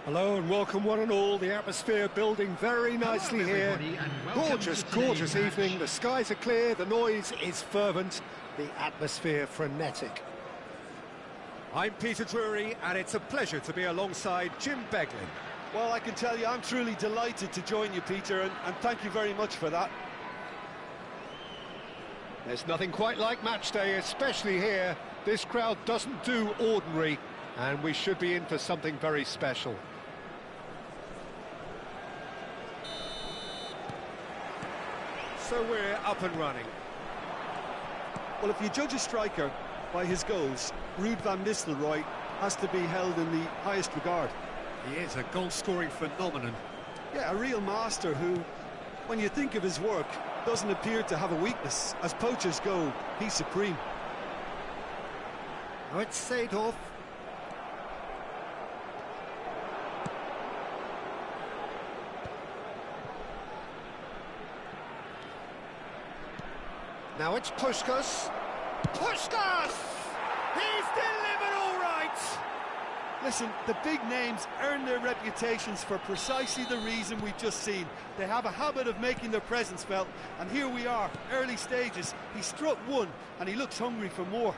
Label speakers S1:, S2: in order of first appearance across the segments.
S1: Hello and welcome one and all. The atmosphere building very nicely here. Gorgeous, gorgeous evening. The skies are clear, the noise is fervent, the atmosphere frenetic.
S2: I'm Peter Drury and it's a pleasure to be alongside Jim Beglin.
S3: Well, I can tell you I'm truly delighted to join you, Peter, and thank you very much for that.
S1: There's nothing quite like match day, especially here. This crowd doesn't do ordinary, and we should be in for something very special.
S2: So we're up and running.
S3: Well, if you judge a striker by his goals, Ruud van Nistelrooy has to be held in the highest regard.
S2: He is a goal-scoring phenomenon.
S3: Yeah, a real master who, when you think of his work, doesn't appear to have a weakness. As poachers go, he's supreme.
S1: Now it's Seedorf. Now it's Puskas. Puskas! He's delivered all right!
S3: Listen, the big names earn their reputations for precisely the reason we've just seen. They have a habit of making their presence felt, and here we are, early stages. He struck one, and he looks hungry for more.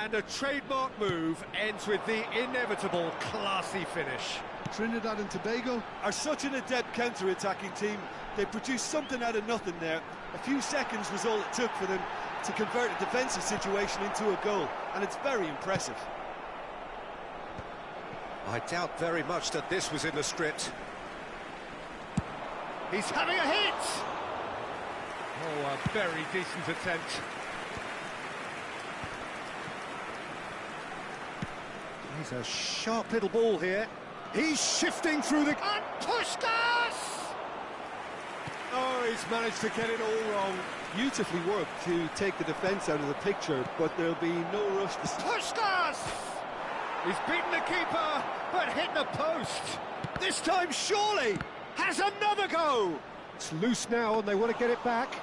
S2: And a trademark move ends with the inevitable classy finish.
S3: Trinidad and Tobago are such an adept counter-attacking team. They produced something out of nothing there. A few seconds was all it took for them to convert a defensive situation into a goal, and it's very impressive.
S2: I doubt very much that this was in the script.
S1: He's having a hit!
S2: Oh, a very decent attempt.
S1: He's a sharp little ball here. He's shifting through the... And Puskas!
S2: Oh, he's managed to get it all wrong.
S3: Beautifully worked to take the defence out of the picture, but there'll be no rush to...
S1: Puskas!
S2: He's beaten the keeper, but hit the post.
S1: This time, surely, has another go! It's loose now, and they want to get it back.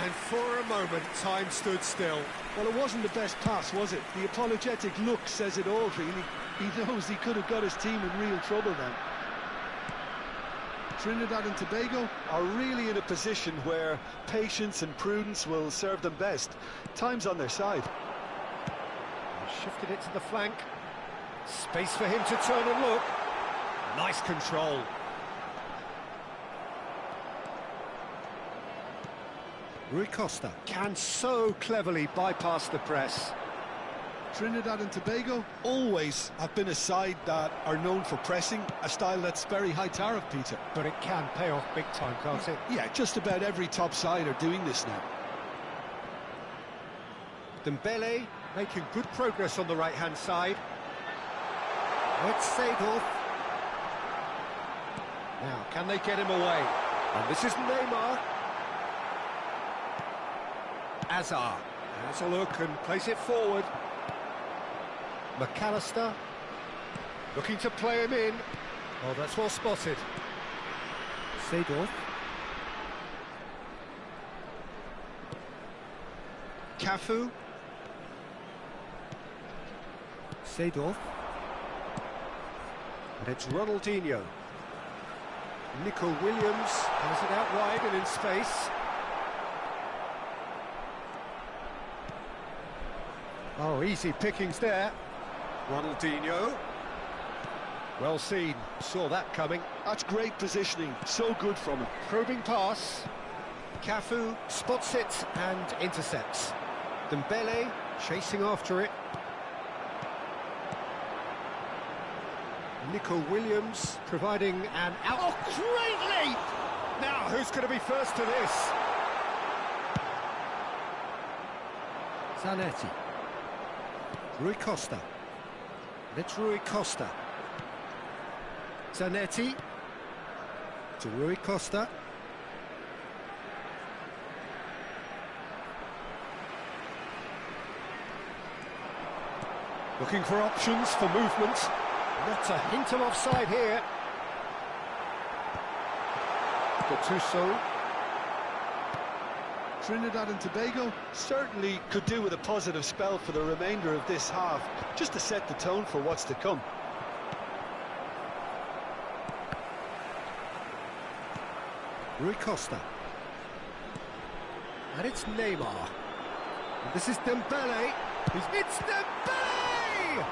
S2: And for a moment, time stood still.
S3: Well, it wasn't the best pass, was it? The apologetic look says it all, really. He knows he could have got his team in real trouble then. Trinidad and Tobago are really in a position where patience and prudence will serve them best. Time's on their side.
S1: Shifted it to the flank. Space for him to turn and look.
S2: Nice control.
S1: Rui Costa can so cleverly bypass the press.
S3: Trinidad and Tobago always have been a side that are known for pressing, a style that's very high tariff, Peter.
S1: But it can pay off big time, can't it?
S3: Yeah, just about every top side are doing this now.
S1: Dembele making good progress on the right-hand side. It's Seedorf. Now, can they get him away? And this is Neymar. Azar. Has a look and plays it forward. McAllister. Looking to play him in. Oh, that's well spotted. Seedorf. Cafu. Seedorf. And it's Ronaldinho. Nico Williams has it out wide and in space. Oh, easy pickings there. Ronaldinho. Well seen, saw that coming.
S3: That's great positioning, so good from him.
S1: Probing pass. Cafu spots it and intercepts. Dembele chasing after it. Nico Williams providing an out. Oh, great leap! Now, who's going to be first to this? Zanetti. Rui Costa. It's Rui Costa. Zanetti. To Rui Costa. Looking for options for movement. Not a hint of offside here. Gattuso.
S3: Trinidad and Tobago certainly could do with a positive spell for the remainder of this half, just to set the tone for what's to come.
S1: Rui Costa. And it's Neymar. And this is Dembele. It's Dembele!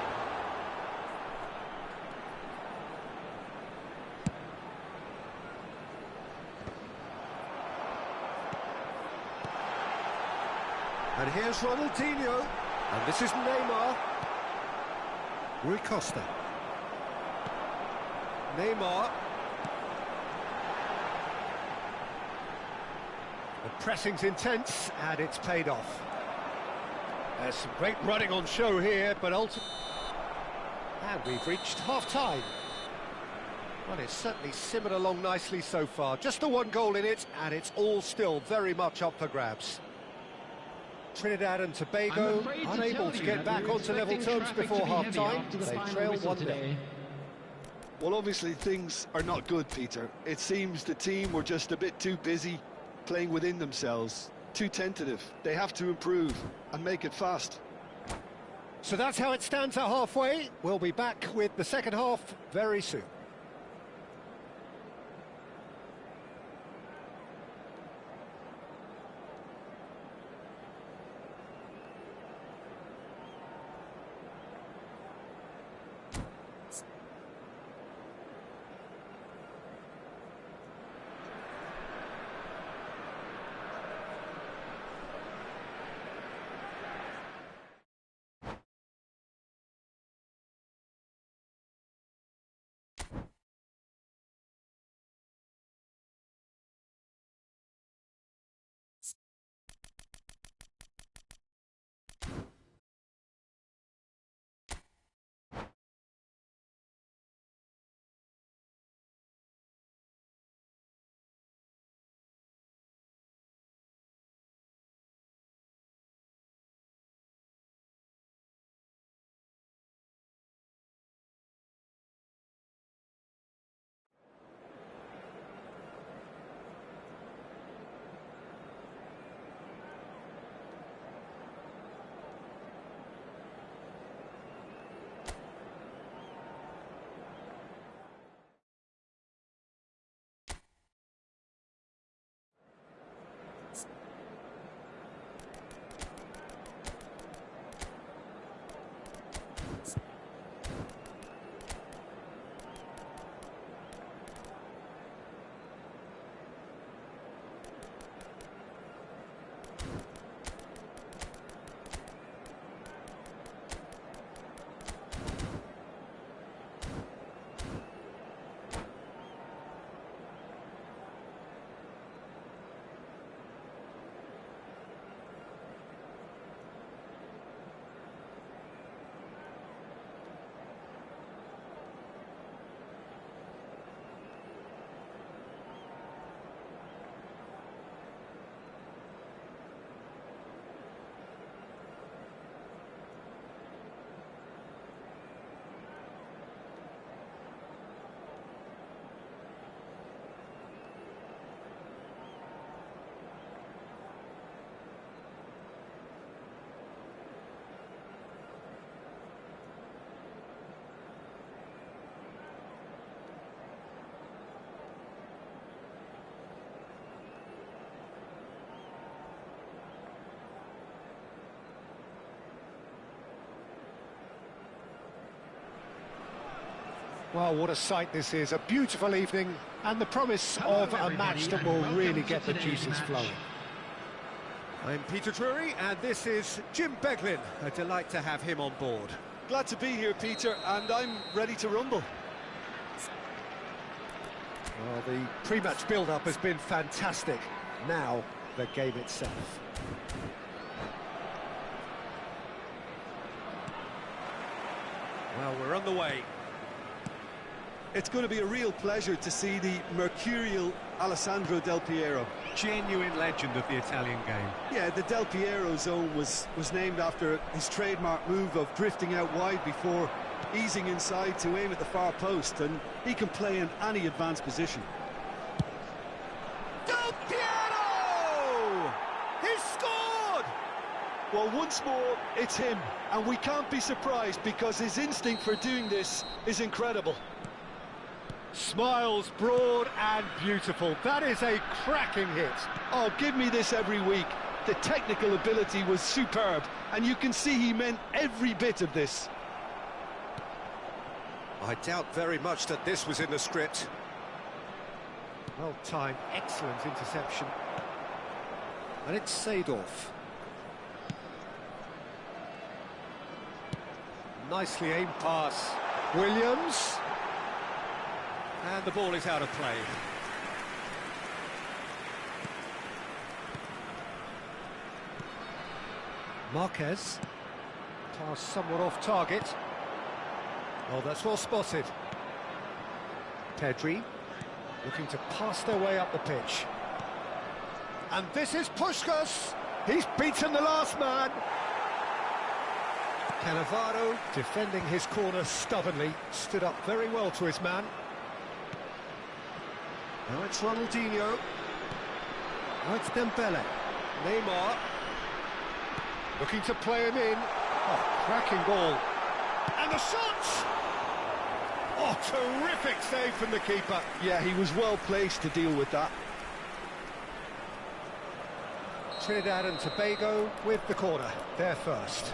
S1: And here's Ronaldinho. And this is Neymar. Rui Costa. Neymar. The pressing's intense, and it's paid off. There's some great running on show here, but ultimately... And we've reached half-time. Well, it's certainly simmered along nicely so far. Just the one goal in it, and it's all still very much up for grabs. Trinidad and Tobago unable to get back onto level terms before half-time. They trail 1-0.
S3: Well, obviously things are not good, Peter. It seems the team were just a bit too busy playing within themselves, too tentative. They have to improve and make it fast.
S1: So that's how it stands at halfway. We'll be back with the second half very soon. Well, what a sight this is. A beautiful evening and the promise of a match that will really get the juices flowing.
S2: I'm Peter Drury, and this is Jim Beglin. A delight to have him on board.
S3: Glad to be here, Peter, and I'm ready to rumble.
S1: Well, the pre-match build-up has been fantastic. Now, the game itself.
S2: Well, we're on the way.
S3: It's going to be a real pleasure to see the mercurial Alessandro Del Piero.
S2: Genuine legend of the Italian game.
S3: Yeah, the Del Piero zone was named after his trademark move of drifting out wide before easing inside to aim at the far post, and he can play in any advanced position.
S2: Del Piero! He's scored!
S3: Well, once more, it's him, and we can't be surprised because his instinct for doing this is incredible.
S1: Smiles broad and beautiful. That is a cracking hit.
S3: Oh, give me this every week. The technical ability was superb, and you can see he meant every bit of this.
S2: I doubt very much that this was in the script.
S1: Well timed, excellent interception. And it's Seedorf. Nicely aimed pass. Williams.
S2: And the ball is out of play.
S1: Marquez. Pass somewhat off target. Oh, that's well spotted. Pedri. Looking to pass their way up the pitch. And this is Puskás. He's beaten the last man. Cannavaro, defending his corner stubbornly, stood up very well to his man. Now it's Ronaldinho. Now it's Dembele. Neymar. Looking to play him in. Oh, cracking ball. And the shot! Oh, terrific save from the keeper.
S3: Yeah, he was well placed to deal with that.
S1: Trinidad and Tobago with the corner. They're first.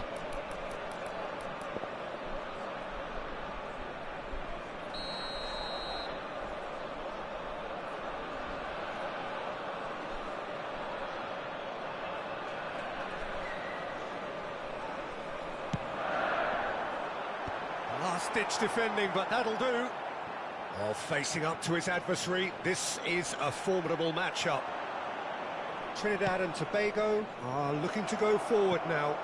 S2: Last-ditch defending, but that'll do. Oh, facing up to his adversary, this is a formidable matchup.
S1: Trinidad and Tobago are looking to go forward now.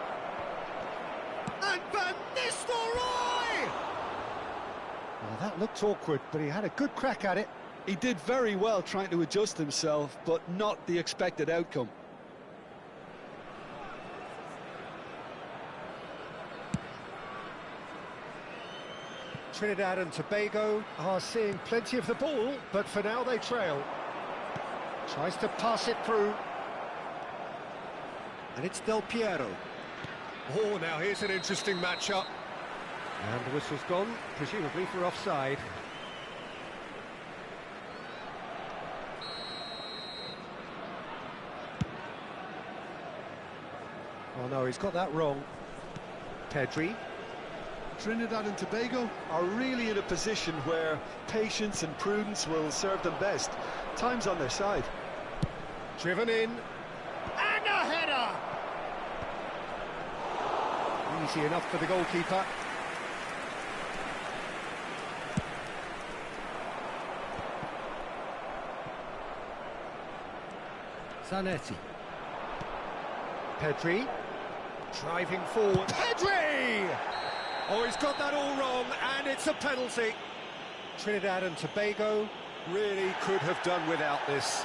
S2: And Van Nistelrooy!
S1: Well, that looked awkward, but he had a good crack at it.
S3: He did very well trying to adjust himself, but not the expected outcome.
S1: Trinidad and Tobago are seeing plenty of the ball, but for now they trail. Tries to pass it through. And it's Del Piero.
S2: Oh, now here's an interesting matchup.
S1: And the whistle's gone, presumably for offside. Oh no, he's got that wrong. Pedri.
S3: Trinidad and Tobago are really in a position where patience and prudence will serve them best. Time's on their side.
S1: Driven in. And a header! Easy enough for the goalkeeper. Zanetti. Pedri. Driving forward. Pedri!
S2: Oh, he's got that all wrong, and it's a penalty.
S1: Trinidad and Tobago
S2: Really could have done without this.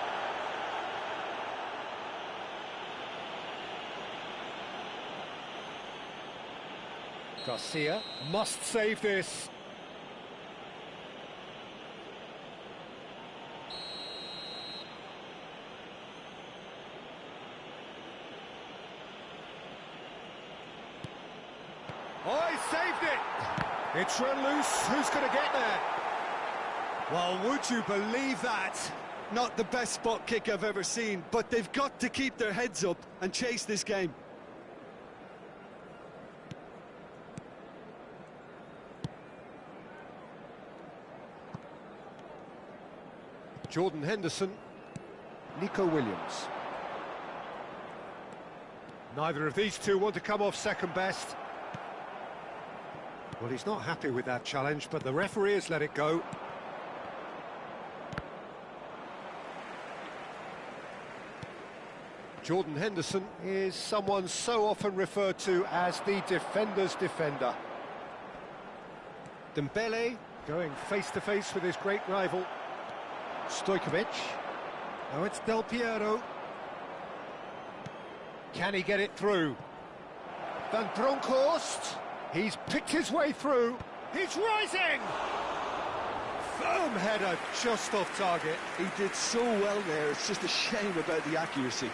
S1: Garcia must save this.
S2: Oh, he saved it! It's run loose. Who's going to get there? Well, would you believe that?
S3: Not the best spot kick I've ever seen, but they've got to keep their heads up and chase this game.
S1: Jordan Henderson, Nico Williams. Neither of these two want to come off second best. Well, he's not happy with that challenge, but the referee has let it go. Jordan Henderson is someone so often referred to as the defender's defender. Dembele going face-to-face with his great rival, Stojkovic. Now it's Del Piero. Can he get it through? Van Bronckhorst. He's picked his way through. He's rising! Firm header just off target.
S3: He did so well there, it's just a shame about the accuracy.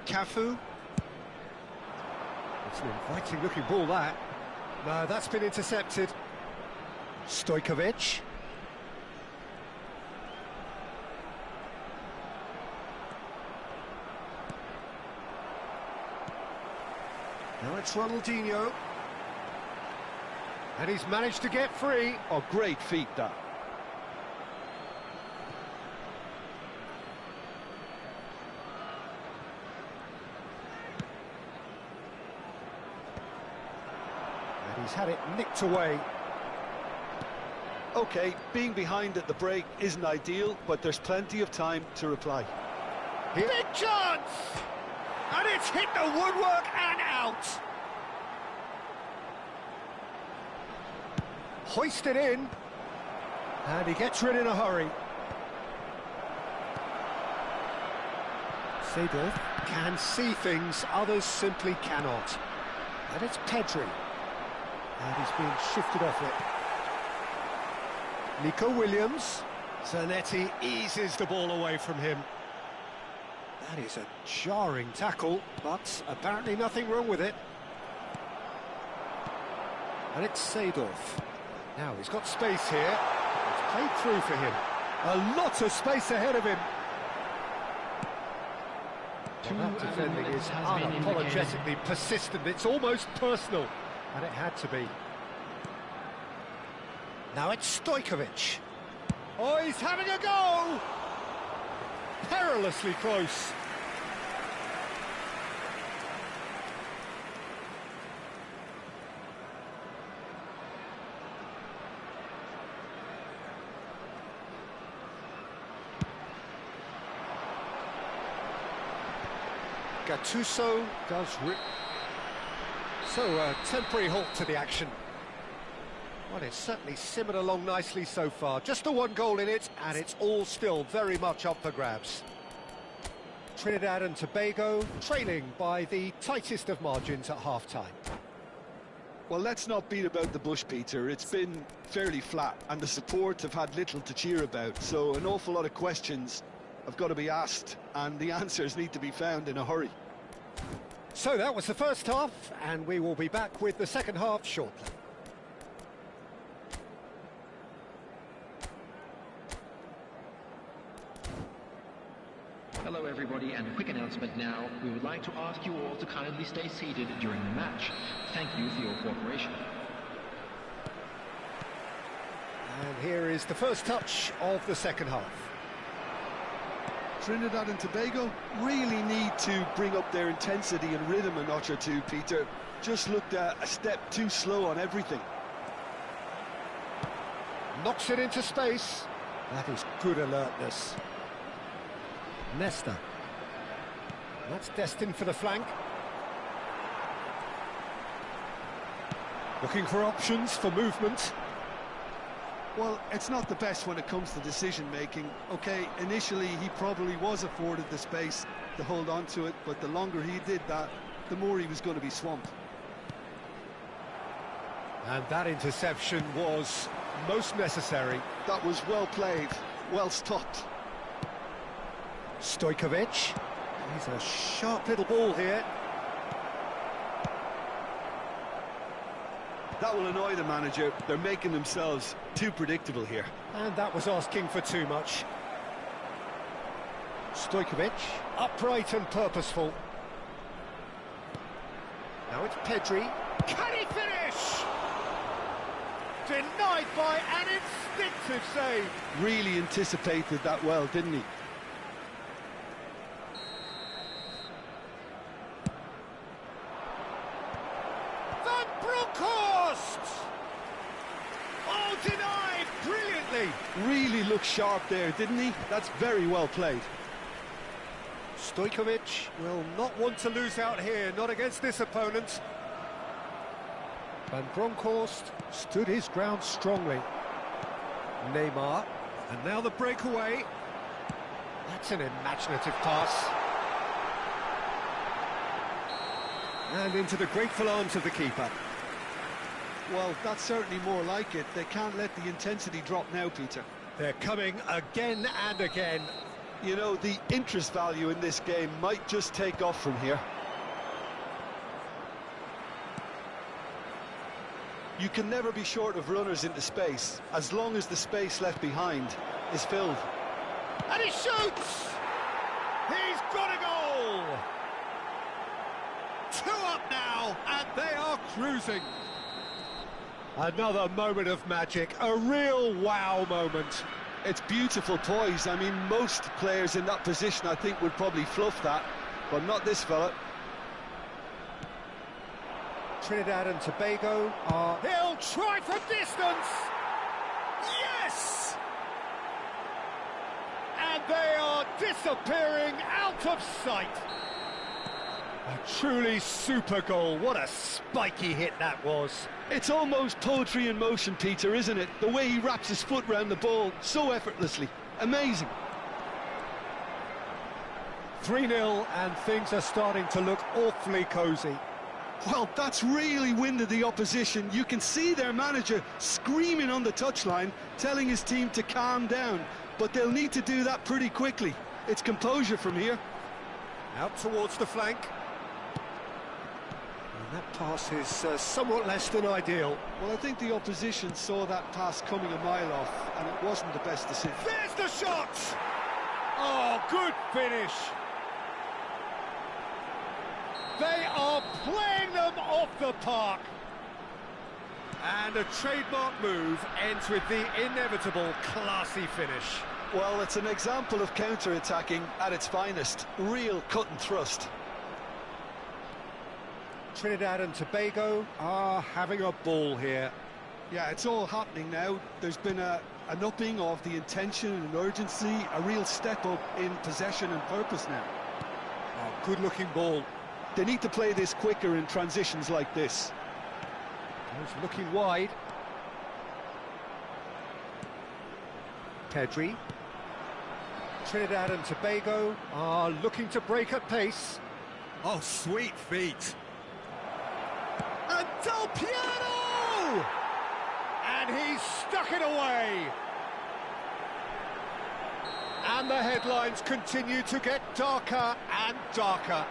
S1: Cafu. It's an inviting looking ball, that. No, that's been intercepted. Stojkovic. Now it's Ronaldinho. And he's managed to get free.
S3: Oh, great feat, that.
S1: He's had it nicked away.
S3: OK, being behind at the break isn't ideal, but there's plenty of time to reply.
S1: Big chance! And it's hit the woodwork and out! Hoisted in. And he gets rid in a hurry. Seedorf can see things others simply cannot. And it's Pedri. And he's being shifted off it. Nico Williams. Zanetti eases the ball away from him. That is a jarring tackle, but apparently nothing wrong with it. And it's Seedorf. Now he's got space here. It's played through for him. A lot of space ahead of him. Well, that defending is unapologetically persistent. It's almost personal. And it had to be. Now it's Stojkovic. Oh, he's having a go! Perilously close. Gattuso does rip. So, a temporary halt to the action. Well, it's certainly simmered along nicely so far. Just the one goal in it, and it's all still very much up for grabs. Trinidad and Tobago trailing by the tightest of margins at half-time.
S3: Well, let's not beat about the bush, Peter. It's been fairly flat, and the support have had little to cheer about. So an awful lot of questions have got to be asked, and the answers need to be found in a hurry.
S1: So that was the first half, and we will be back with the second half shortly.
S4: Hello everybody, and a quick announcement now. We would like to ask you all to kindly stay seated during the match. Thank you for your cooperation.
S1: And here is the first touch of the second half.
S3: Trinidad and Tobago really need to bring up their intensity and rhythm a notch or two, Peter. Just looked a step too slow on everything.
S1: Knocks it into space. That is good alertness. Nesta. That's destined for the flank. Looking for options for movement.
S3: Well, it's not the best when it comes to decision-making. OK, initially he probably was afforded the space to hold on to it, but the longer he did that, the more he was going to be swamped.
S1: And that interception was most necessary.
S3: That was well played, well stopped.
S1: Stojkovic. He's a sharp little ball here.
S3: That will annoy the manager. They're making themselves too predictable here.
S1: And that was asking for too much. Stojkovic, upright and purposeful. Now it's Pedri.
S2: Can he finish? Denied by an instinctive save.
S3: Really anticipated that well, didn't he?
S2: Van Bronckhorst! Oh, denied brilliantly.
S3: Really looked sharp there, didn't he? That's very well played.
S1: Stojkovic
S2: Will not want to lose out here, not against this opponent.
S1: Van Bronckhorst stood his ground strongly. Neymar,
S2: And now the breakaway.
S1: that's an imaginative pass.
S2: And into the grateful arms of the keeper.
S3: Well, that's certainly more like it. They can't let the intensity drop now, Peter.
S2: They're coming again and again.
S3: You know, the interest value in this game might just take off from here. You can never be short of runners into space, as long as the space left behind is filled.
S2: And he shoots! He's got a goal! 2 up now, and they are cruising.
S1: Another moment of magic, a real wow moment.
S3: It's beautiful poise. I mean, most players in that position, I think, would probably fluff that, but not this fella.
S1: Trinidad and Tobago are...
S2: He'll try from distance! Yes! And they are disappearing out of sight.
S1: A truly super goal. What a spiky hit that was.
S3: It's almost poetry in motion, Peter, isn't it? The way he wraps his foot round the ball so effortlessly. Amazing.
S1: 3-0 and things are starting to look awfully cosy.
S3: Well, that's really winded the opposition. You can see their manager screaming on the touchline, telling his team to calm down. But they'll need to do that pretty quickly. It's composure from here.
S2: Out towards the flank.
S1: And that pass is somewhat less than ideal.
S3: Well, I think the opposition saw that pass coming a mile off, and it wasn't the best decision.
S2: There's the shot! Oh, good finish. They are playing them off the park. And a trademark move ends with the inevitable classy finish.
S3: Well, it's an example of counter-attacking at its finest. Real cut and thrust.
S1: Trinidad and Tobago are having a ball here.
S3: Yeah, it's all happening now. There's been an upping of the intention and urgency, a real step up in possession and purpose now.
S1: Oh, good-looking ball.
S3: They need to play this quicker in transitions like this.
S1: He's looking wide. Pedri. Trinidad and Tobago are looking to break at pace.
S2: Oh, sweet feet. And Del Piero! And he's stuck it away. And the headlines continue to get darker and darker.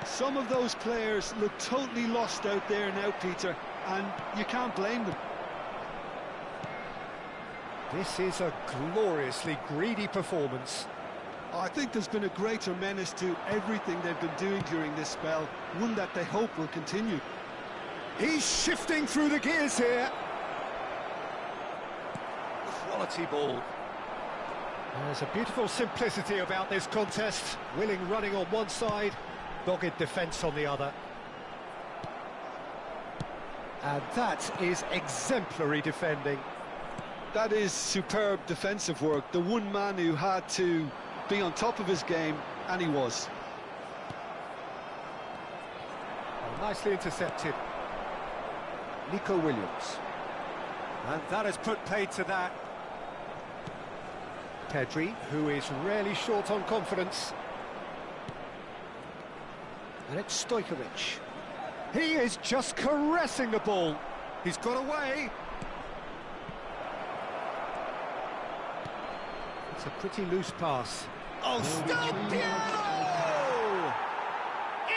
S3: Some of those players look totally lost out there now, Peter, and you can't blame them.
S1: This is a gloriously greedy performance.
S3: I think there's been a greater menace to everything they've been doing during this spell, one that they hope will continue.
S2: He's shifting through the gears here.
S1: Quality ball. There's a beautiful simplicity about this contest. Willing running on one side, dogged defence on the other. And that is exemplary defending.
S3: That is superb defensive work. The one man who had to be on top of his game, and he was.
S1: Well, nicely intercepted. Nico Williams.
S2: And that has put paid to that.
S1: Pedri, who is rarely short on confidence. And it's Stojkovic. He is just caressing the ball.
S2: He's got away.
S1: It's a pretty loose pass.
S2: Oh, Del Piero!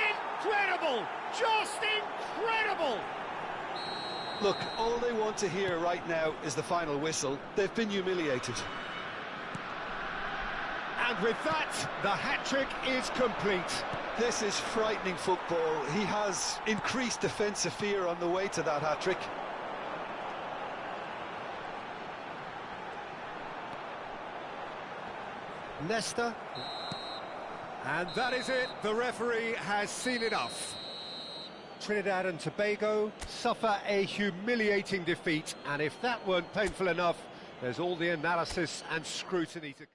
S2: Incredible! Just incredible!
S3: Look, all they want to hear right now is the final whistle. They've been humiliated.
S1: And with that, the hat-trick is complete.
S3: This is frightening football. He has increased defensive fear on the way to that hat-trick.
S1: Nesta. And that is it. The referee has seen enough. Trinidad and Tobago suffer a humiliating defeat, and if that weren't painful enough, there's all the analysis and scrutiny to come.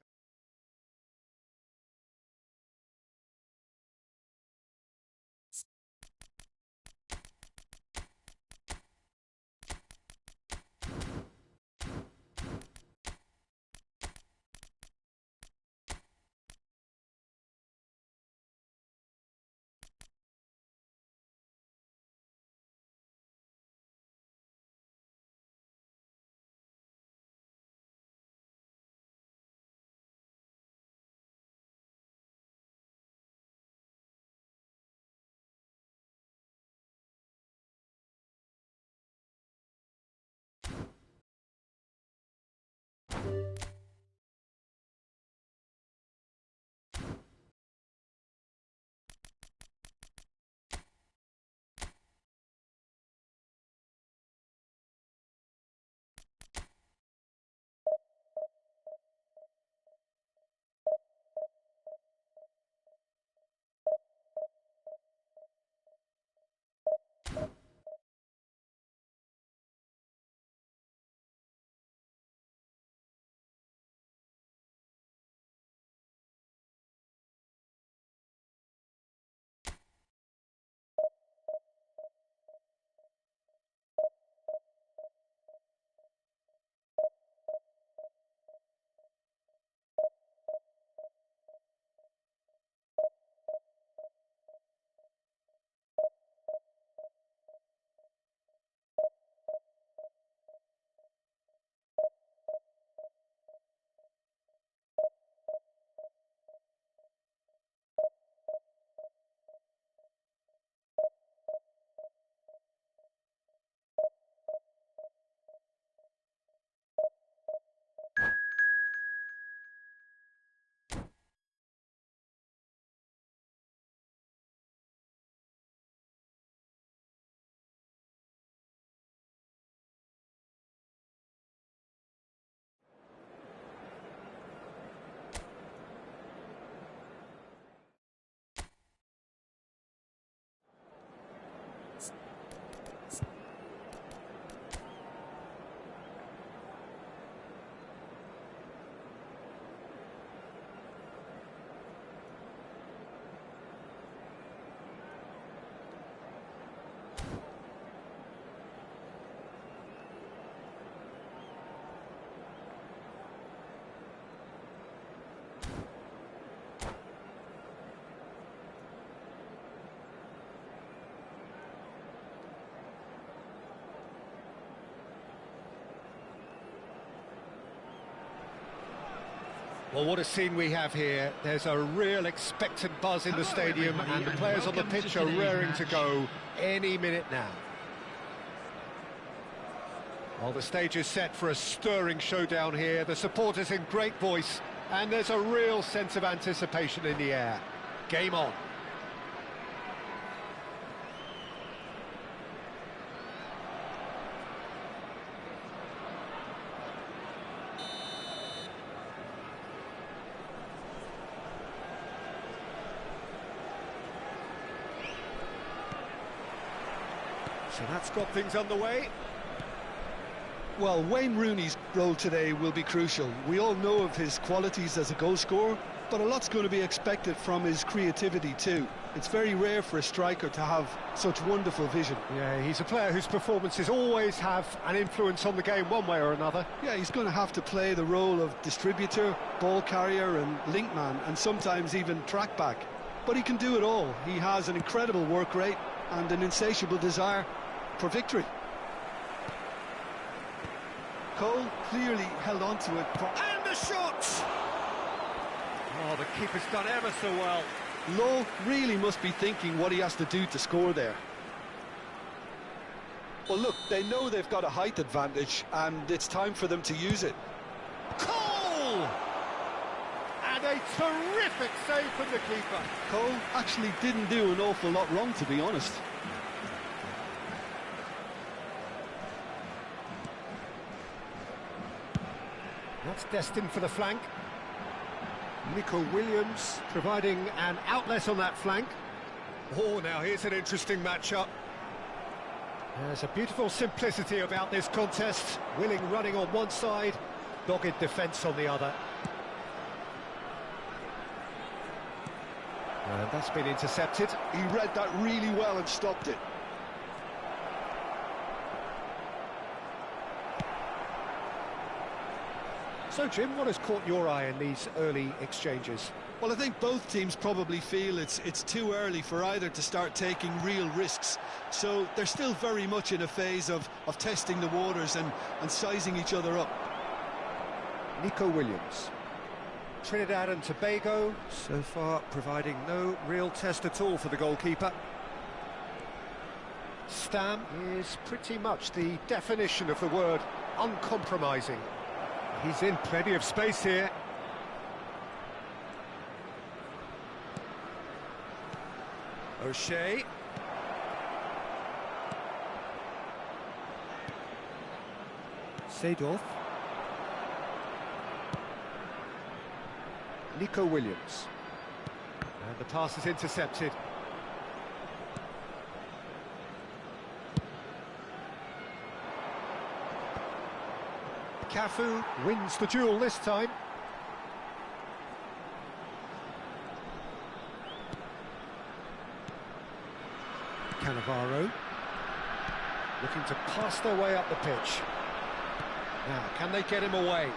S1: Well, what a scene we have here. There's a real expectant buzz in the stadium, and the players on the pitch are raring to go any minute now. Well, the stage is set for a stirring showdown here. The supporters in great voice, and there's a real sense of anticipation in the air. Game on. So that's got things underway.
S3: Well, Wayne Rooney's role today will be crucial. We all know of his qualities as a goal scorer, but a lot's going to be expected from his creativity too. It's very rare for a striker to have such wonderful vision.
S1: Yeah, he's a player whose performances always have an influence on the game one way or another.
S3: Yeah, he's going to have to play the role of distributor, ball carrier and link man, and sometimes even track back. But he can do it all. He has an incredible work rate and an insatiable desire for victory. Cole clearly held on to it.
S1: And the shot! Oh, the keeper's done ever so well.
S3: Lowe really must be thinking what he has to do to score there. Well, look, they know they've got a height advantage, and it's time for them to use it.
S2: Cole! And a terrific save from the keeper.
S3: Cole actually didn't do an awful lot wrong, to be honest.
S1: That's destined for the flank. Nico Williams providing an outlet on that flank.
S2: Oh, now here's an interesting matchup.
S1: There's a beautiful simplicity about this contest. Willing running on one side, dogged defence on the other. And that's been intercepted.
S3: He read that really well and stopped it.
S1: So, Jim, what has caught your eye in these early exchanges?
S3: Well, I think both teams probably feel it's too early for either to start taking real risks. So they're still very much in a phase of testing the waters and sizing each other up.
S1: Nico Williams. Trinidad and Tobago, so far providing no real test at all for the goalkeeper. Stam is pretty much the definition of the word uncompromising. He's in plenty of space here.
S2: O'Shea.
S1: Seedorf. Nico Williams. And the pass is intercepted. Cafu wins the duel this time. Cannavaro looking to pass their way up the pitch. Now, can they get him away?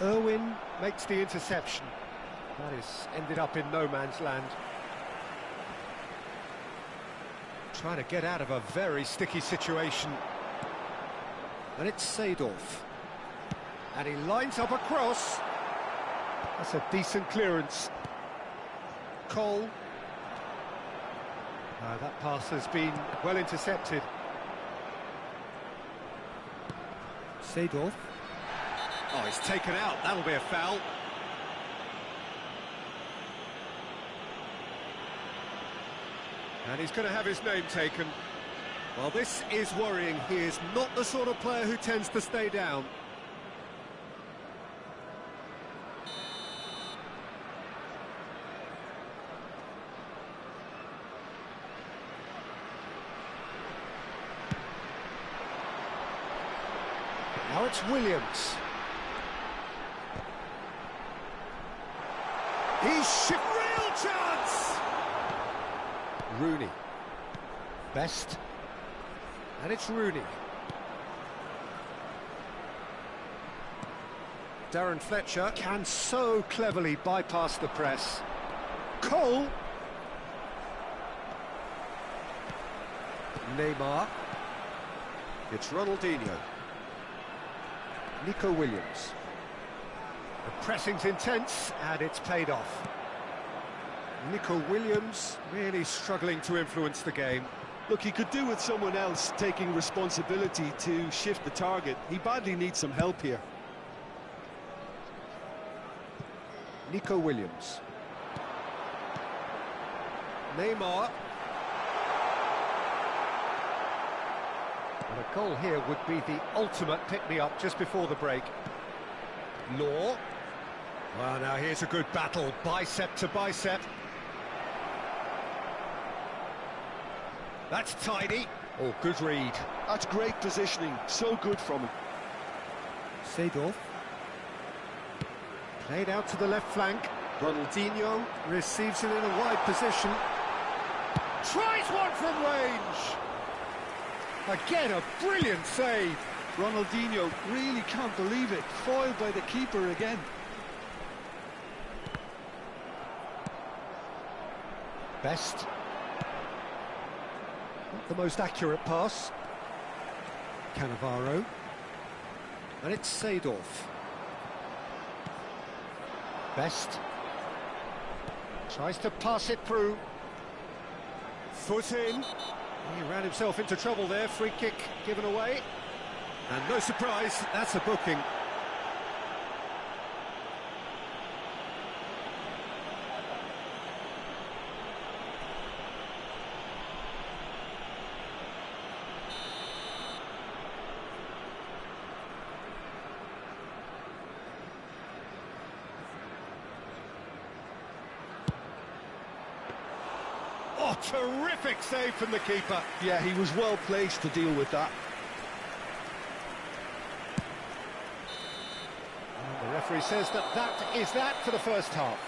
S1: Irwin makes the interception. That is ended up in no man's land. Trying to get out of a very sticky situation. And it's Seedorf. And he lines up a cross. That's a decent clearance. Cole. That pass has been well intercepted. Seedorf.
S2: Oh, he's taken out. That'll be a foul. And he's going to have his name taken. Well, this is worrying. He is not the sort of player who tends to stay down.
S1: Now it's Williams.
S2: He's real chance!
S1: Rooney. Best. And it's Rooney. Darren Fletcher can so cleverly bypass the press. Cole. Neymar. It's Ronaldinho. Nico Williams. The pressing's intense, and it's paid off. Nico Williams really struggling to influence the game.
S3: Look, he could do with someone else taking responsibility to shift the target. He badly needs some help here.
S1: Nico Williams. Neymar. And a goal here would be the ultimate pick-me-up just before the break. Law. Well, now here's a good battle, bicep to bicep. That's tidy. Oh, good read.
S3: That's great positioning, so good from him.
S1: Seedorf. Played out to the left flank. Ronaldinho receives it in a wide position. Tries one from range. Again, a brilliant save.
S3: Ronaldinho really can't believe it. Foiled by the keeper again.
S1: Best. Not the most accurate pass. Cannavaro. And it's Seedorf. Best. Tries to pass it through.
S2: Foot in.
S1: He ran himself into trouble there, free kick given away. And no surprise, that's a booking. Oh, terrific save from the keeper.
S3: Yeah, he was well placed to deal with that.
S1: And the referee says that is that for the first half.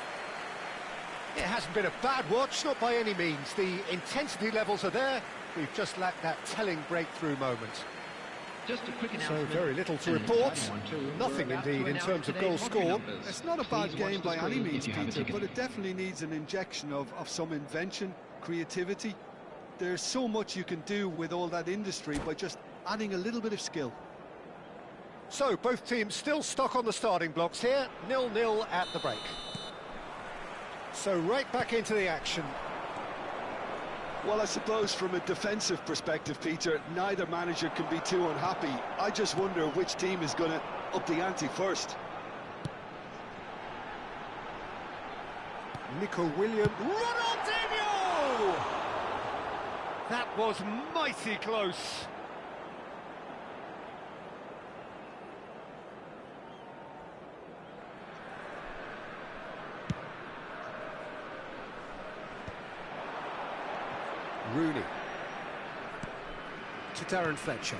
S1: It hasn't been a bad watch, not by any means. The intensity levels are there. We've just lacked that telling breakthrough moment.
S4: Just a quick
S1: So
S4: announcement.
S1: very little to
S4: And an
S1: report.
S4: exciting one too.
S1: Nothing
S4: We're about to
S1: indeed in
S4: announce
S1: terms of
S4: today's
S1: goals
S4: lottery
S1: scored.
S4: numbers.
S3: It's not a
S4: Please
S3: bad
S4: watch
S3: game
S4: the
S3: by any
S4: screen
S3: means,
S4: if you have a
S3: Peter,
S4: ticket.
S3: but it definitely needs an injection of some invention, creativity. There's so much you can do with all that industry by just adding a little bit of skill.
S1: So both teams still stuck on the starting blocks here, 0-0 at the break. So right back into the action.
S3: Well, I suppose from a defensive perspective, Peter, neither manager can be too unhappy. I just wonder which team is going to up the ante first.
S1: Nico Williams. Ronaldinho! That was mighty close. Rooney. To Darren Fletcher.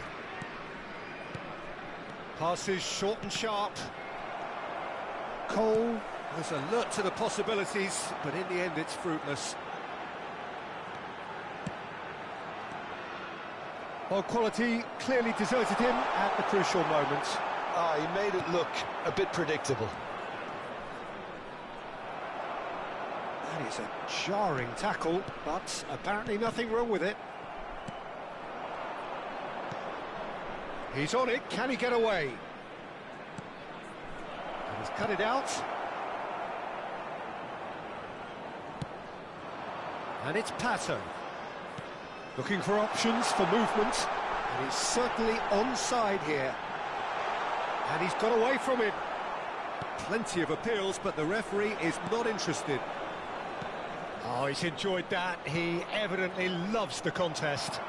S1: Passes short and sharp. Cole was alert to the possibilities, but in the end it's fruitless. Well, quality clearly deserted him at the crucial moment.
S3: He made it look a bit predictable.
S1: That is a jarring tackle, but apparently nothing wrong with it. He's on it, can he get away? And he's cut it out. And it's Pato. Looking for options for movement, and he's certainly onside here. And he's got away from it. Plenty of appeals, but the referee is not interested. Oh, he's enjoyed that. He evidently loves the contest.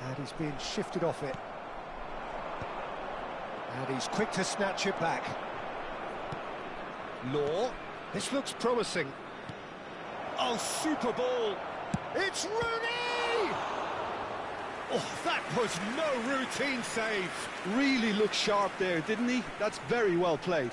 S1: And he's being shifted off it. And he's quick to snatch it back. Law. This looks promising. Oh, super ball. It's Rooney! Oh, that was no routine save.
S3: Really looked sharp there, didn't he? That's very well played.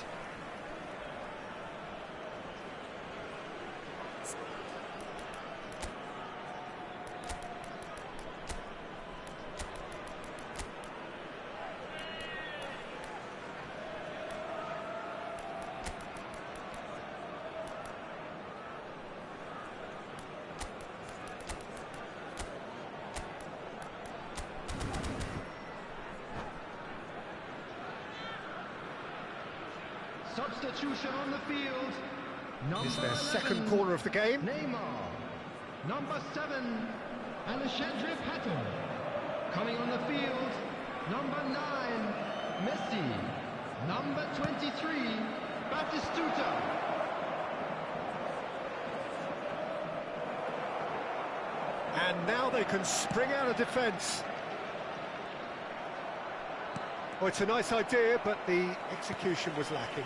S4: Substitution on the field.
S1: It's
S4: Number
S1: their
S4: 11,
S1: second corner of the game.
S4: Neymar. Number 7, Alexandre Pato. Coming on the field, number 9, Messi. Number 23, Batistuta.
S1: And now they can spring out of defence. Well, it's a nice idea, but the execution was lacking.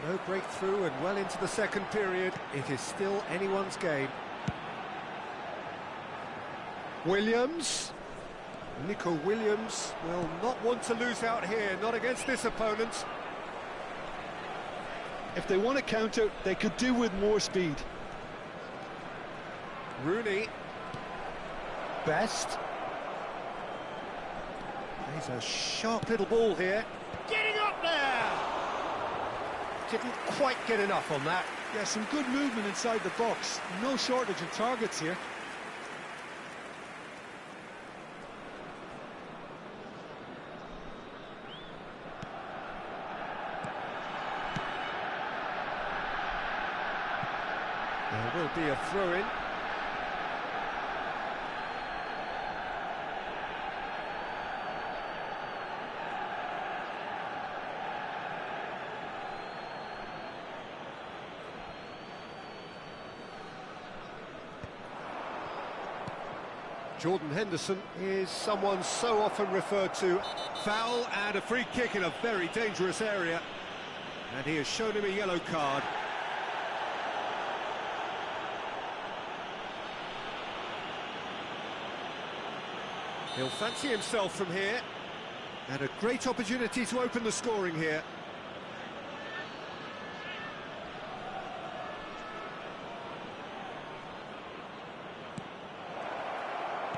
S1: No breakthrough, and well into the second period, it is still anyone's game. Williams. Nico Williams will not want to lose out here, not against this opponent.
S3: If they want to counter, they could do with more speed.
S1: Rooney. Best. There's a sharp little ball here. Getting up there! Didn't quite get enough on that.
S3: Yeah, some good movement inside the box. No shortage of targets here.
S1: There will be a throw-in. Jordan Henderson is someone so often referred to.
S2: Foul and a free kick in a very dangerous area. And he has shown him a yellow card. He'll fancy himself from here. And a great opportunity to open the scoring here.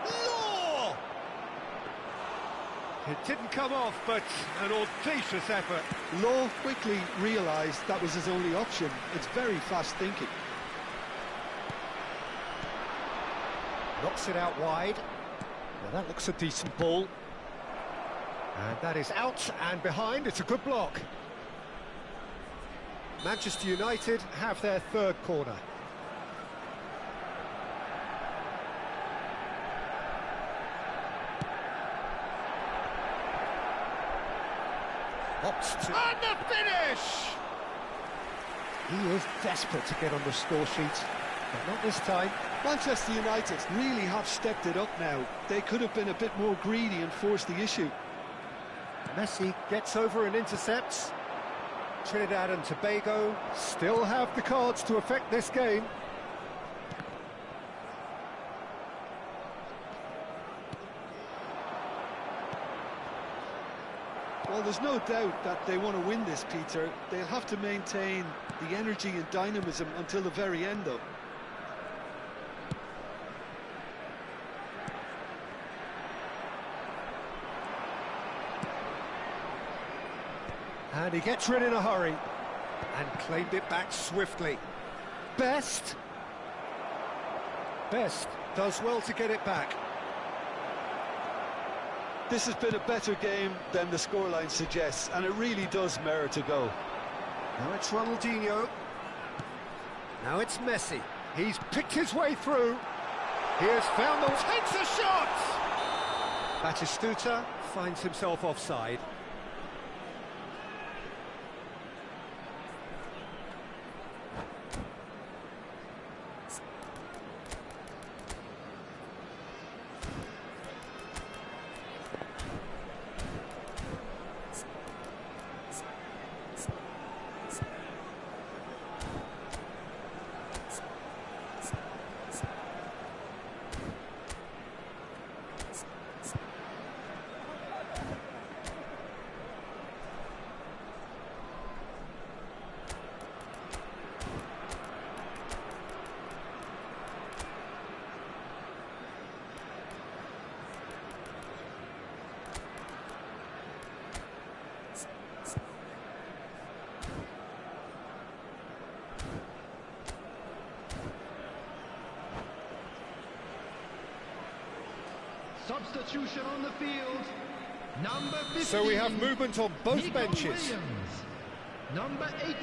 S2: Law!
S1: It didn't come off, but an audacious effort.
S3: Law quickly realised that was his only option. It's very fast thinking.
S1: Knocks it out wide. Now that looks a decent ball. And that is out and behind. It's a good block. Manchester United have their third corner. Opts to...
S2: And the finish!
S1: He is desperate to get on the score sheet, but not this time.
S3: Manchester United really have stepped it up now. They could have been a bit more greedy and forced the issue.
S1: Messi gets over and intercepts. Trinidad and Tobago still have the cards to affect this game.
S3: Well, there's no doubt that they want to win this, Peter. They'll have to maintain the energy and dynamism until the very end, though.
S1: And he gets rid in a hurry and claimed it back swiftly. Best does well to get it back.
S3: This has been a better game than the scoreline suggests, and it really does merit a go.
S1: Now it's Ronaldinho. Now it's Messi. He's picked his way through. He has found the...
S2: Takes a shot!
S1: Batistuta finds himself offside.
S4: Substitution on the field. Number 15.
S1: So we have movement on both
S4: Nico
S1: benches.
S4: Williams. Number 18.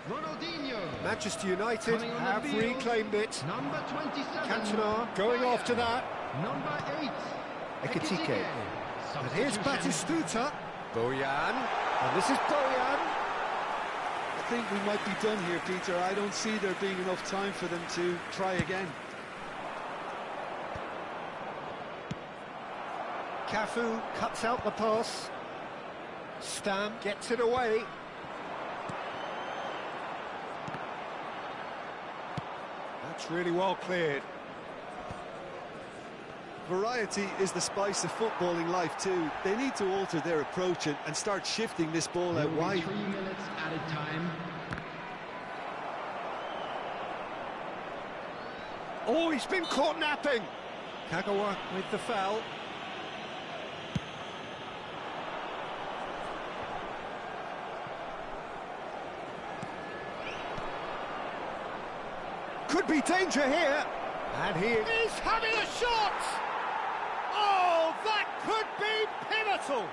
S4: Ronaldinho.
S1: Manchester United
S4: Coming on the
S1: have
S4: field.
S1: reclaimed it.
S4: Number 27.
S1: Cantona going after that.
S4: Number 8.
S1: Ekitike. And here's Batistuta. Bojan. And this is Bojan.
S3: I think we might be done here, Peter. I don't see there being enough time for them to try again.
S1: Cafu cuts out the pass. Stam gets it away. That's really well cleared.
S3: Variety is the spice of footballing life too. They need to alter their approach and start shifting this ball out wide.
S4: 3 minutes added time.
S1: Oh, he's been caught napping. Kagawa with the foul. Could be danger here. And he is having a shot!
S2: Oh, that could be pivotal!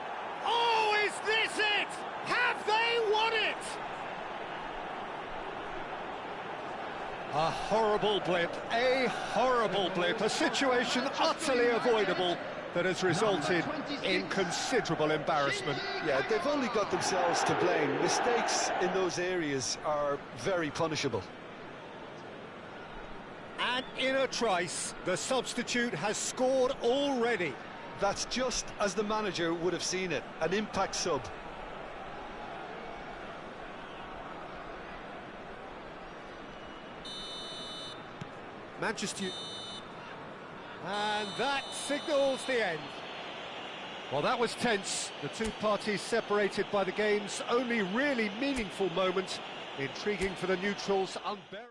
S2: Oh, is this it? Have they won it?
S1: A horrible blip, a situation utterly avoidable that has resulted in considerable embarrassment.
S3: Yeah, they've only got themselves to blame. Mistakes in those areas are very punishable.
S1: And in a trice, the substitute has scored already.
S3: That's just as the manager would have seen it, an impact sub.
S1: Manchester... And that signals the end. Well, that was tense. The two parties separated by the game's only really meaningful moment. Intriguing for the neutrals, unbearable.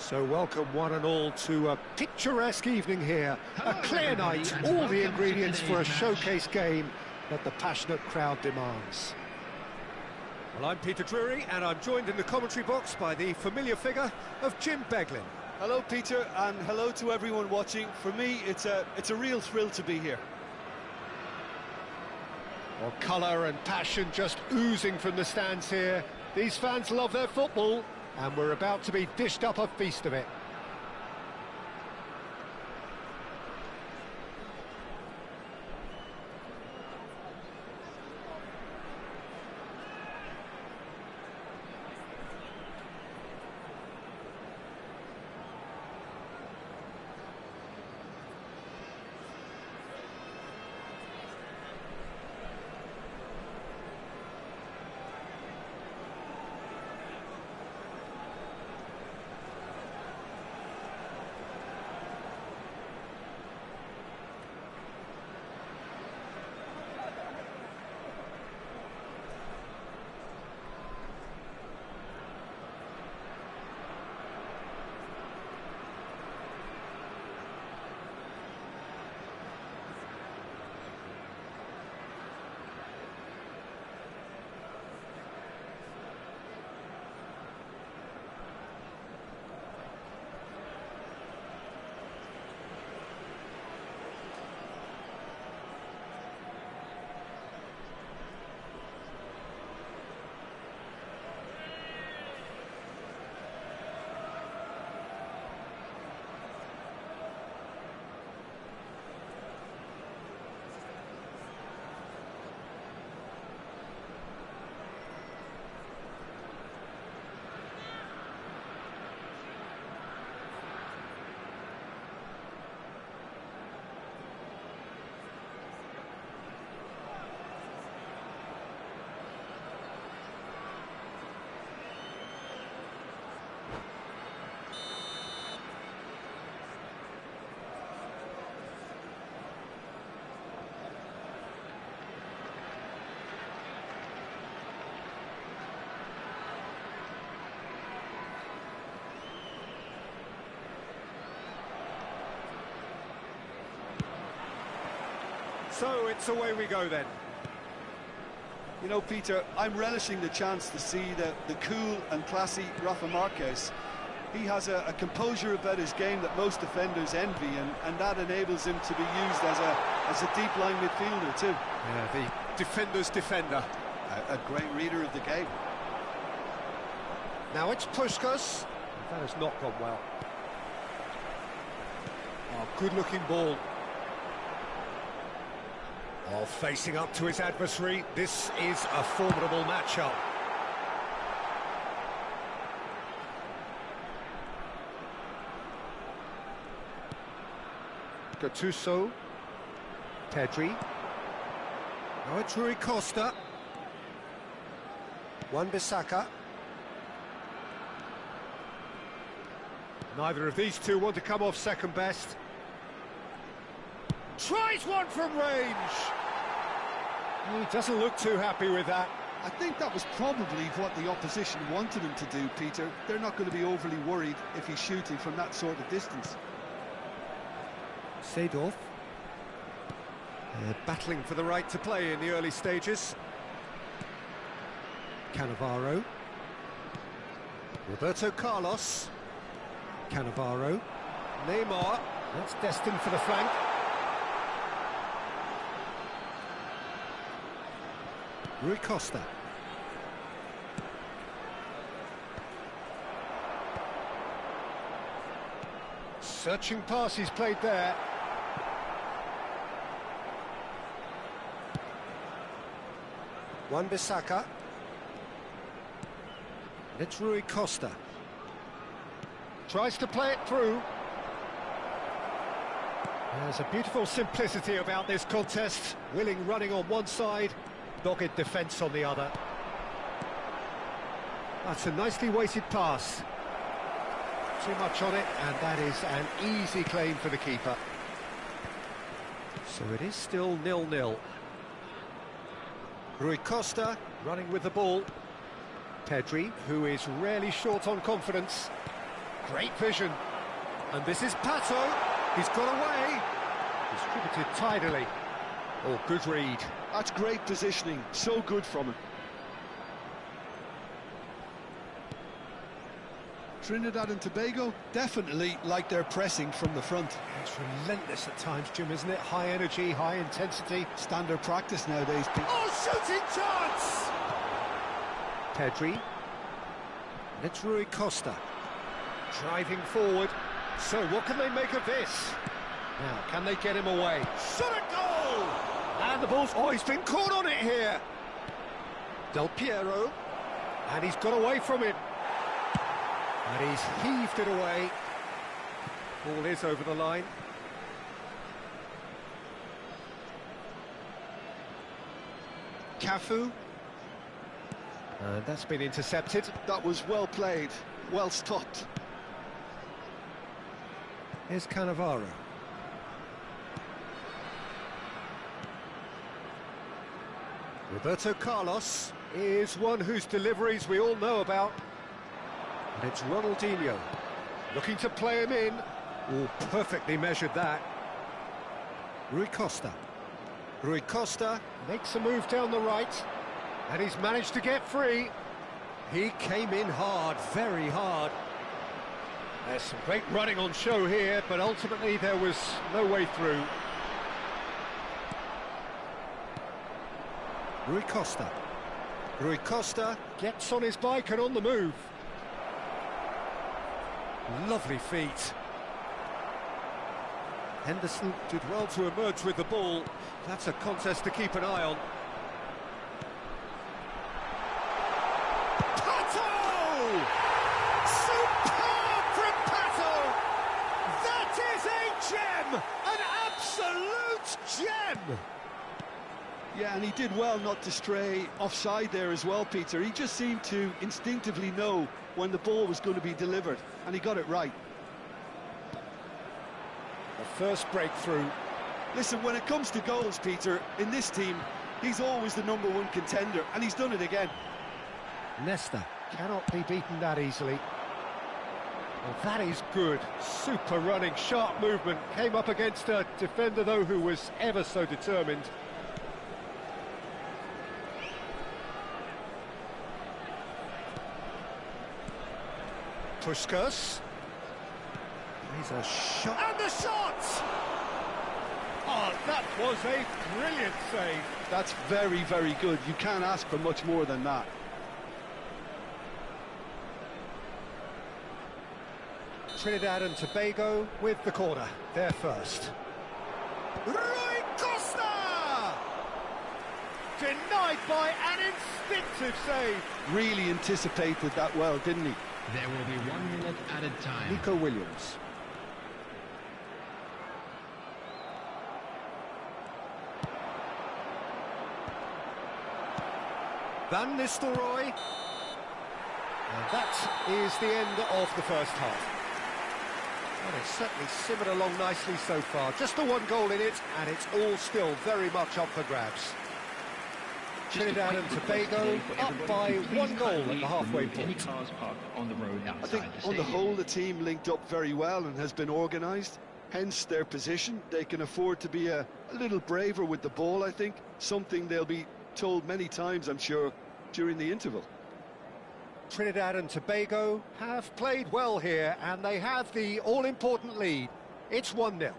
S1: So welcome one and all to a picturesque evening here. A clear night, all the ingredients for a showcase game that the passionate crowd demands.
S2: Well, I'm Peter Drury, and I'm joined in the commentary box by the familiar figure of Jim Beglin.
S3: Hello, Peter, and hello to everyone watching. For me, it's a real thrill to be here.
S1: Well, colour and passion just oozing from the stands here. These fans love their football, and we're about to be dished up a feast of it.
S2: So it's away we go then.
S3: You know, Peter, I'm relishing the chance to see the cool and classy Rafa Marquez. He has a composure about his game that most defenders envy, and that enables him to be used as a deep-line midfielder too.
S2: Yeah, the defender's defender.
S3: A great reader of the game.
S1: Now it's Puskas. That has not gone well.
S2: Oh, good-looking ball. Oh, facing up to his adversary, this is a formidable matchup.
S1: Gattuso. Pedri.
S2: Now it's Rui Costa.
S1: Wan-Bissaka.
S2: Neither of these two want to come off second best. Tries one from range.
S1: He doesn't look too happy with that.
S3: I think that was probably what the opposition wanted him to do, Peter. They're not going to be overly worried if he's shooting from that sort of distance.
S1: Seedorf.
S2: Battling for the right to play in the early stages.
S1: Cannavaro.
S2: Roberto Carlos.
S1: Cannavaro.
S2: Neymar.
S1: That's destined for the flank. Rui Costa.
S2: Searching pass he's played there.
S1: Wan-Bissaka. It's Rui Costa.
S2: Tries to play it through. There's a beautiful simplicity about this contest. Willing running on one side, dogged defence on the other. That's a nicely weighted pass. Too much on it, and that is an easy claim for the keeper. So it is still 0-0. Rui Costa running with the ball. Pedri, who is rarely short on confidence.
S1: Great vision. And this is Pato. He's got away. Distributed tidily. Oh, good read.
S3: That's great positioning, so good from him. Trinidad and Tobago definitely like their pressing from the front.
S1: It's relentless at times, Jim, isn't it? High energy, high intensity.
S3: Standard practice nowadays, Pete.
S1: Oh, shooting chance! Pedri. And it's Rui Costa. Driving forward. So what can they make of this? Now, can they get him away? Shot a goal! And the ball's... Oh, he's been caught on it here. Del Piero. And he's got away from it. And he's heaved it away. Ball is over the line. Cafu. And that's been intercepted.
S3: That was well played, well stopped.
S1: Here's Cannavaro. Roberto Carlos is one whose deliveries we all know about. And it's Ronaldinho, looking to play him in. Oh, perfectly measured that. Rui Costa. Rui Costa makes a move down the right, and he's managed to get free. He came in hard, very hard. There's some great running on show here, but ultimately there was no way through. Rui Costa. Rui Costa gets on his bike and on the move. Lovely feet. Henderson did well to emerge with the ball. That's a contest to keep an eye on. Pato! Superb from Pato! That is a gem! An absolute gem!
S3: Yeah, and he did well not to stray offside there as well, Peter. He just seemed to instinctively know when the ball was going to be delivered, and he got it right.
S1: The first breakthrough.
S3: Listen, when it comes to goals, Peter, in this team, he's always the #1 contender, and he's done it again.
S1: Nesta cannot be beaten that easily. Well, that is good. Super running, sharp movement. Came up against a defender, though, who was ever so determined. Puskas. He's a shot. And the shot! Oh, that was a brilliant save.
S3: That's very, very good. You can't ask for much more than that.
S1: Trinidad and Tobago with the corner. They're first. Rui Costa! Denied by an instinctive save.
S3: Really anticipated that well, didn't he?
S4: There will be 1 minute added time.
S1: Nico Williams. Van Nistelrooy. And that is the end of the first half. Well, it's certainly simmered along nicely so far. Just the one goal in it, and it's all still very much up for grabs. Trinidad and Tobago up by 1 goal at the halfway point.
S3: I think on the whole the team linked up very well and has been organised, hence their position. They can afford to be a little braver with the ball, I think, something they'll be told many times, I'm sure, during the interval.
S1: Trinidad and Tobago have played well here, and they have the all-important lead. It's 1-0.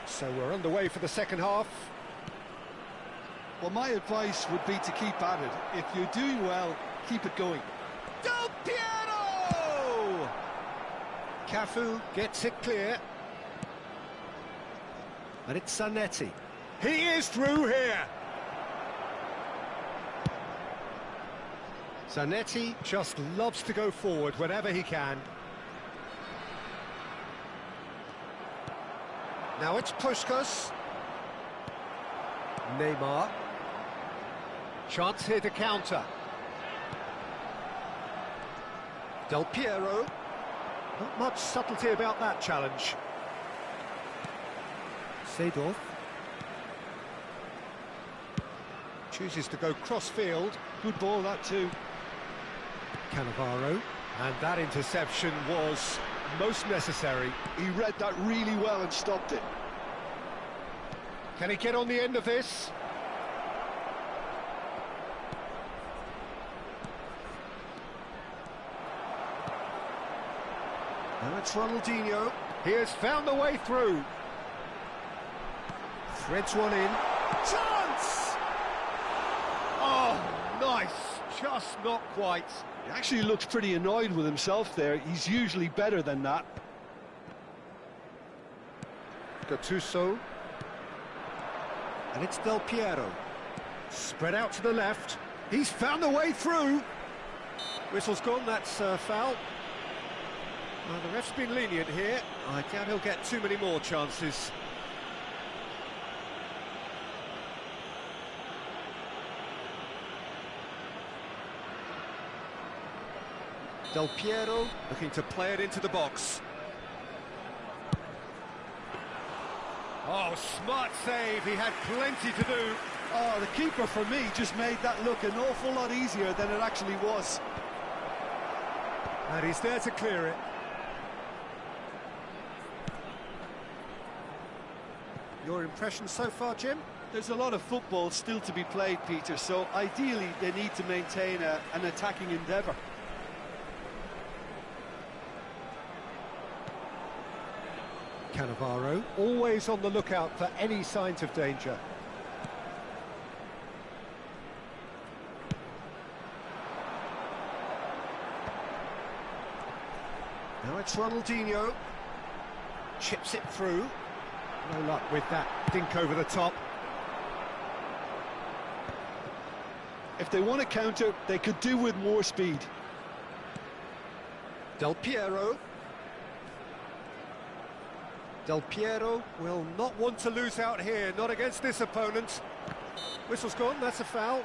S1: So we're underway for the second half.
S3: Well, my advice would be to keep at it. If you're doing well, keep it going.
S1: Del Piero! Cafu gets it clear. And it's Zanetti. He is through here. Zanetti just loves to go forward whenever he can. Now it's Puskás. Neymar. Chance here to counter. Del Piero. Not much subtlety about that challenge. Seedorf. Chooses to go cross-field.
S3: Good ball, that too.
S1: Cannavaro. And that interception was most necessary.
S3: He read that really well and stopped it.
S1: Can he get on the end of this? Now it's Ronaldinho. He has found the way through. Threads one in. Chance! Oh, nice. Just not quite.
S3: He actually looks pretty annoyed with himself there. He's usually better than that.
S1: Gattuso. And it's Del Piero. Spread out to the left. He's found the way through. Whistle's gone, that's foul. Well, the ref's been lenient here. I doubt he'll get too many more chances. Del Piero looking to play it into the box. Oh, smart save. He had plenty to do.
S3: Oh, the keeper, for me, just made that look an awful lot easier than it actually was.
S1: And he's there to clear it. Your impression so far, Jim?
S3: There's a lot of football still to be played, Peter, so ideally they need to maintain an attacking endeavour.
S1: Cannavaro, always on the lookout for any signs of danger. Now it's Ronaldinho. Chips it through. No luck with that dink over the top.
S3: If they want to counter, they could do with more speed.
S1: Del Piero. Del Piero will not want to lose out here, not against this opponent. Whistle's gone, that's a foul.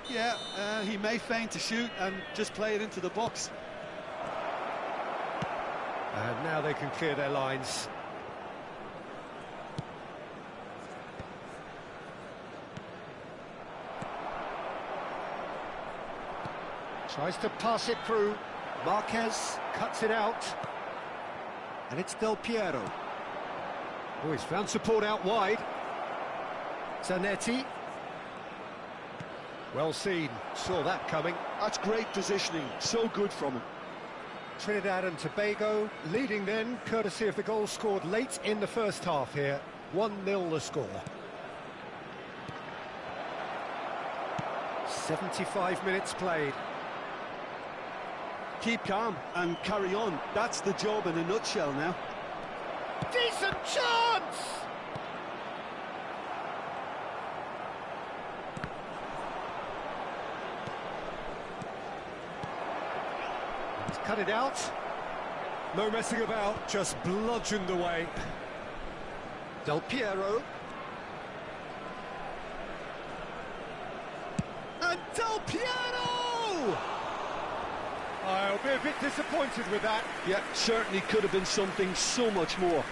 S3: Yeah, he may feign to shoot and just play it into the box.
S1: And now they can clear their lines. Tries to pass it through. Marquez cuts it out. And it's Del Piero. Oh, he's found support out wide. Zanetti. Well seen. Saw that coming.
S3: That's great positioning. So good from him.
S1: Trinidad and Tobago leading then, courtesy of the goal scored late in the first half here. 1-0 the score. 75 minutes played.
S3: Keep calm and carry on. That's the job in a nutshell now.
S1: Decent chance! He's cut it out. No messing about, just bludgeoned away. Del Piero. And Del Piero! I'll be a bit disappointed with that.
S3: Yeah, certainly could have been something so much more.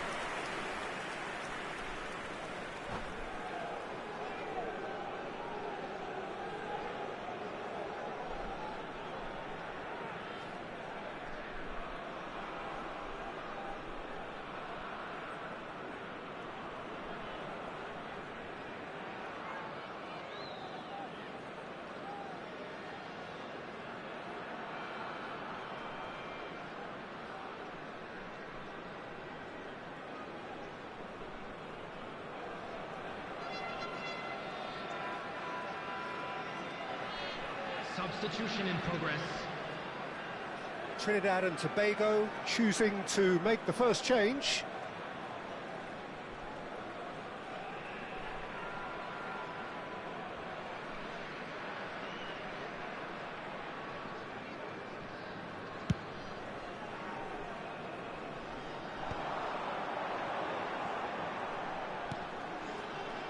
S4: Substitution in progress.
S1: Trinidad and Tobago choosing to make the first change.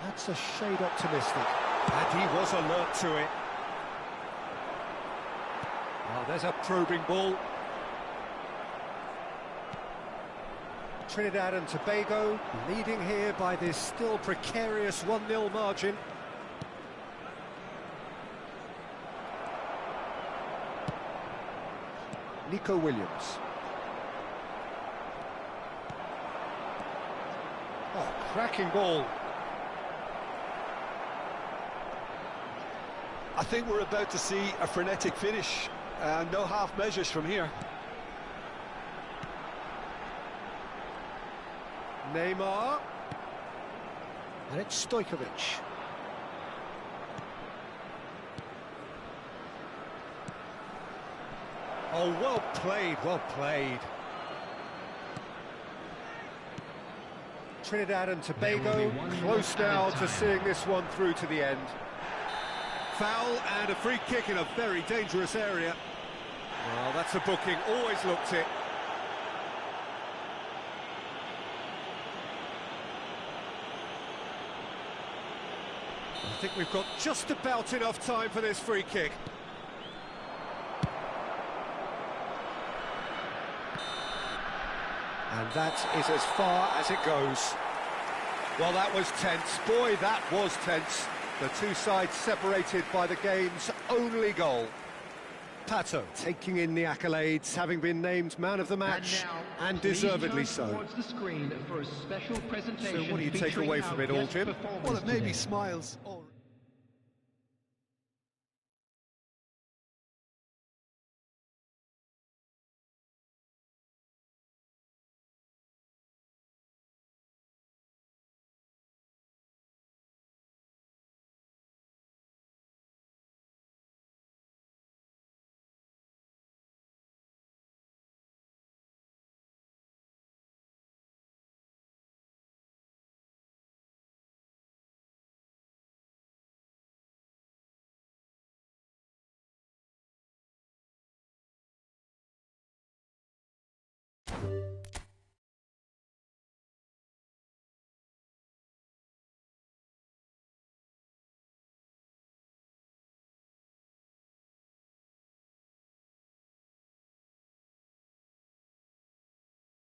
S1: That's a shade optimistic.
S2: And he was alert to it. Oh, there's a probing ball.
S1: Trinidad and Tobago leading here by this still precarious 1-0 margin. Nico Williams. Oh, cracking ball.
S3: I think we're about to see a frenetic finish. No half measures from here.
S1: Neymar. And it's Stojkovic.
S2: Oh, well played, well played.
S1: Trinidad and Tobago close now to seeing this one through to the end.
S2: Foul and a free kick in a very dangerous area. Well, that's a booking, always looked it. I think we've got just about enough time for this free kick.
S1: And that is as far as it goes.
S2: Well, that was tense. Boy, that was tense.
S1: The two sides separated by the game's only goal. Pato taking in the accolades, having been named man of the match, and deservedly so.
S4: The screen for a special presentation.
S1: So what do you take away from it all, Jim?
S3: Well, it made me smiles.